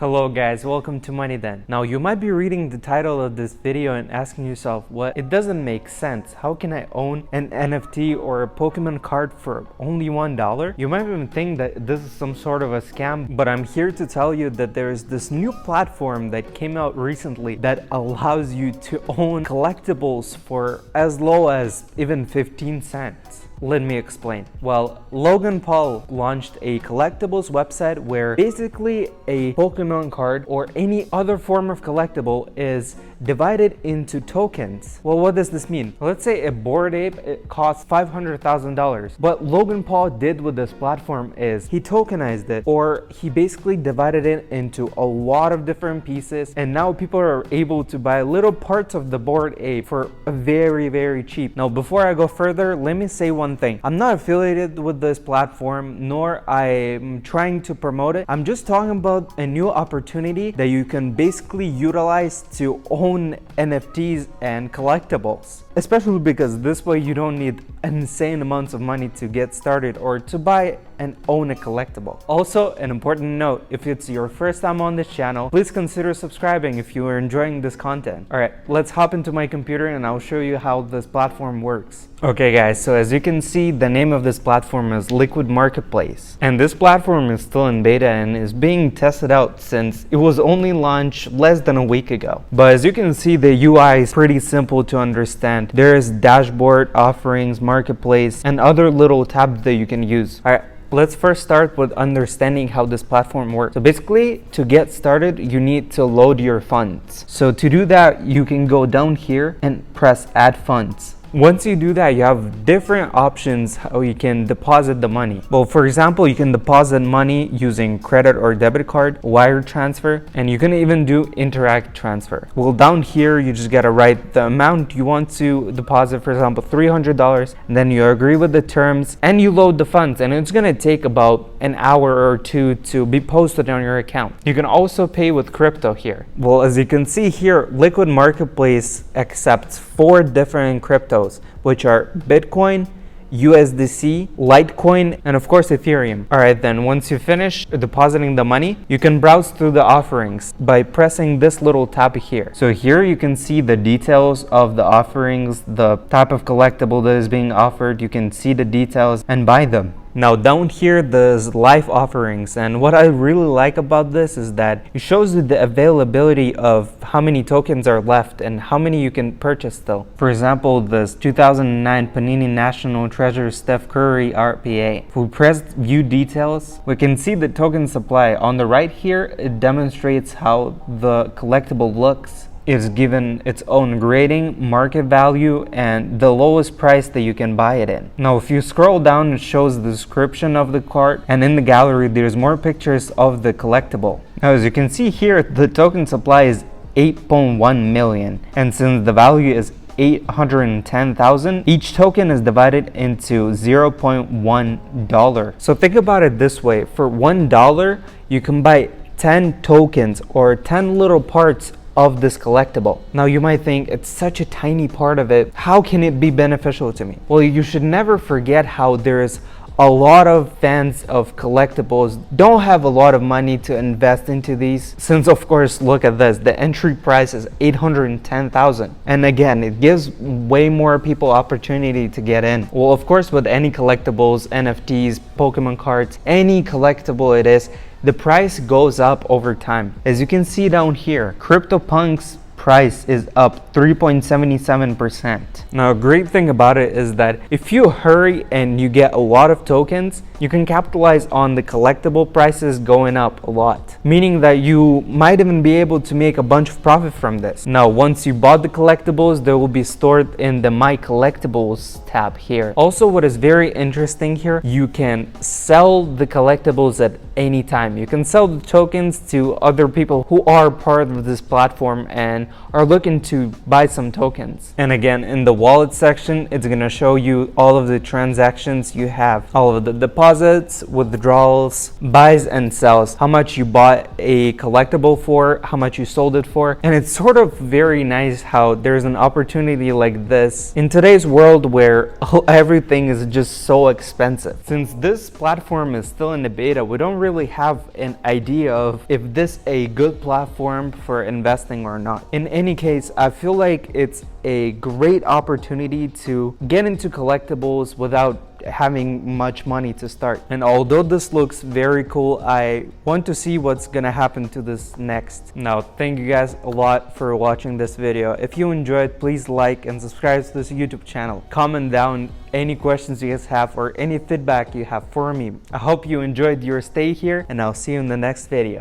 Hello guys, welcome to Money Then. Now you might be reading the title of this video and asking yourself, what? It doesn't make sense. How can I own an NFT or a Pokemon card for only $1? You might even think that this is some sort of a scam, but I'm here to tell you that there is this new platform that came out recently that allows you to own collectibles for as low as even 15 cents. Let me explain. Well, Logan Paul launched a collectibles website where basically a Pokemon card or any other form of collectible is divided into tokens. Well, what does this mean? Let's say a BoredApe, it costs $500,000. What Logan Paul did with this platform is he tokenized it, or he basically divided it into a lot of different pieces, and now people are able to buy little parts of the BoredApe for very cheap. Now, before I go further, let me say one thing. I'm not affiliated with this platform, nor I'm trying to promote it. I'm just talking about a new opportunity that you can basically utilize to own NFTs and collectibles. Especially because this way you don't need insane amounts of money to get started or to buy and own a collectible. Also, an important note, if it's your first time on this channel, please consider subscribing if you are enjoying this content. Alright, let's hop into my computer and I'll show you how this platform works. Okay guys, so as you can see, the name of this platform is Liquid Marketplace. And this platform is still in beta and is being tested out since it was only launched less than a week ago. But as you can see, the UI is pretty simple to understand. There is dashboard, offerings, marketplace, and other little tabs that you can use. Alright, let's first start with understanding how this platform works. So basically, to get started, you need to load your funds. So to do that, you can go down here and press add funds. Once you do that, you have different options how you can deposit the money. Well, for example, you can deposit money using credit or debit card, wire transfer, and you can even do interact transfer. Well, down here, you just gotta write the amount you want to deposit, for example, $300, and then you agree with the terms and you load the funds, and it's gonna take about an hour or two to be posted on your account. You can also pay with crypto here. Well, as you can see here, Liquid Marketplace accepts 4 different cryptos, which are Bitcoin, USDC, Litecoin, and of course Ethereum. Alright, then once you finish depositing the money, you can browse through the offerings by pressing this little tab here. So here you can see the details of the offerings, the type of collectible that is being offered. You can see the details and buy them. Now down here there's live offerings, and what I really like about this is that it shows you the availability of how many tokens are left and how many you can purchase still. For example, this 2009 Panini National Treasure Steph Curry RPA. If we press view details, we can see the token supply. On the right here, it demonstrates how the collectible looks. Is given its own grading, market value, and the lowest price that you can buy it in. Now, if you scroll down, it shows the description of the card, and in the gallery, there's more pictures of the collectible. Now, as you can see here, the token supply is 8.1 million, and since the value is 810,000, each token is divided into $0.1. So think about it this way: for $1, you can buy 10 tokens or 10 little parts of this collectible. Now you might think, it's such a tiny part of it, how can it be beneficial to me? Well, you should never forget how there is a lot of fans of collectibles don't have a lot of money to invest into these, since of course, look at this, the entry price is 810,000, and again, it gives way more people opportunity to get in. Well, of course, with any collectibles, NFTs, Pokemon cards, any collectible it is, the price goes up over time. As you can see down here, CryptoPunk's price is up 3.77%. Now, a great thing about it is that if you hurry and you get a lot of tokens, you can capitalize on the collectible prices going up a lot, meaning that you might even be able to make a bunch of profit from this. Now, once you bought the collectibles, they will be stored in the My Collectibles tab here. Also, what is very interesting here, you can sell the collectibles at any time. You can sell the tokens to other people who are part of this platform, and are looking to buy some tokens. And again, in the wallet section, it's going to show you all of the transactions you have, all of the deposits, withdrawals, buys and sells, how much you bought a collectible for, how much you sold it for. And it's sort of very nice how there's an opportunity like this in today's world where everything is just so expensive. Since this platform is still in the beta, we don't really have an idea of if this is a good platform for investing or not. In any case, I feel like it's a great opportunity to get into collectibles without having much money to start. And although this looks very cool, I want to see what's gonna happen to this next. Now, thank you guys a lot for watching this video. If you enjoyed, please like and subscribe to this YouTube channel. Comment down any questions you guys have or any feedback you have for me. I hope you enjoyed your stay here, and I'll see you in the next video.